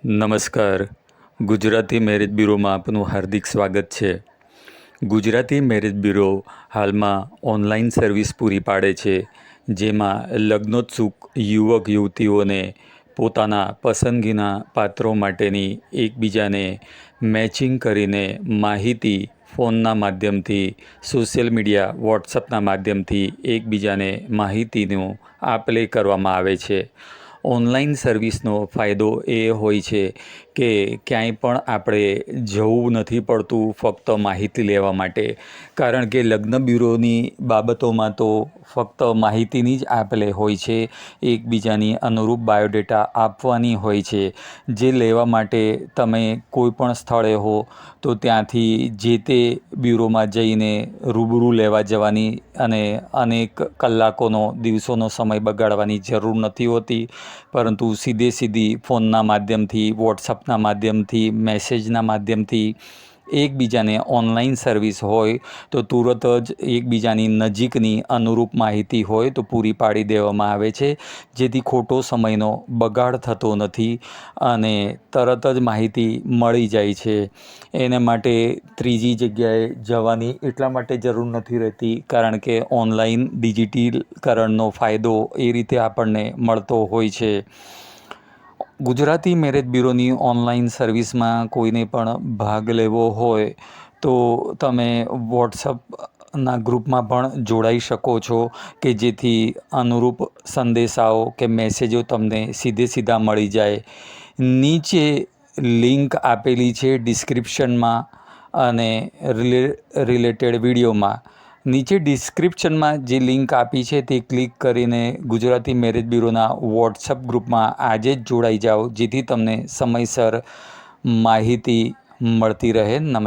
નમસ્કાર. ગુજરાતી મેરેજ બ્યુરોમાં આપનું હાર્દિક સ્વાગત છે. ગુજરાતી મેરેજ બ્યુરો હાલમાં ઓનલાઈન સર્વિસ પૂરી પાડે છે, જેમાં લગ્નોત્સુક યુવક યુવતીઓને પોતાના પસંદગીના પાત્રો માટેની એકબીજાને મેચિંગ કરીને માહિતી ફોનના માધ્યમથી, સોશિયલ મીડિયા વોટ્સઅપના માધ્યમથી એકબીજાને માહિતીનું આપ-લે કરવામાં આવે છે. ઓનલાઈન સર્વિસનો ફાયદો એ હોય છે કે ક્યાંય પણ આપણે જવું નથી પડતું ફક્ત માહિતી લેવા માટે. કારણ કે લગ્ન બ્યુરોની બાબતોમાં તો ફક્ત માહિતીની જ આપ-લે હોય છે. એકબીજાની અનુરૂપ બાયોડેટા આપવાની હોય છે, જે લેવા માટે તમે કોઈ પણ સ્થળે હો તો ત્યાંથી જે તે બ્યુરોમાં જઈને રૂબરૂ લેવા જવાની અને અનેક કલાકોનો દિવસોનો સમય બગાડવાની જરૂર નથી હોતી, પરંતુ સીધી ફોનના માધ્યમથી, વોટ્સઅપના માધ્યમથી, મેસેજના માધ્યમથી એકબીજાને ઓનલાઈન સર્વિસ હોય તો તુરત જ એકબીજાની નજીકની અનુરૂપ માહિતી હોય તો પૂરી પાડી દેવામાં આવે છે, જેથી ખોટો સમયનો બગાડ થતો નથી અને તરત જ માહિતી મળી જાય છે. એને માટે ત્રીજી જગ્યાએ જવાની એટલા માટે જરૂર નથી રહેતી, કારણ કે ઓનલાઈન ડિજિટલકરણનો ફાયદો એ રીતે આપણને મળતો હોય છે. ગુજરાતી મેરેજ બ્યુરોની ઓનલાઈન સર્વિસમાં કોઈને પણ ભાગ લેવો હોય તો તમે વોટ્સઅપના ગ્રુપમાં પણ જોડાઈ શકો છો, કે જેથી અનુરૂપ સંદેશાઓ કે મેસેજો તમને સીધા મળી જાય. નીચે લિંક આપેલી છે ડિસ્ક્રિપ્શનમાં અને રિલેટેડ વિડીયોમાં. નીચે ડિસ્ક્રિપ્શનમાં જે લિંક આપી છે તે ક્લિક કરીને ગુજરાતી મેરેજ બ્યુરોના વોટ્સઅપ ગ્રુપમાં આજે જ જોડાઈ જાઓ, જેથી તમને સમયસર માહિતી મળતી રહે. નમસ્કાર.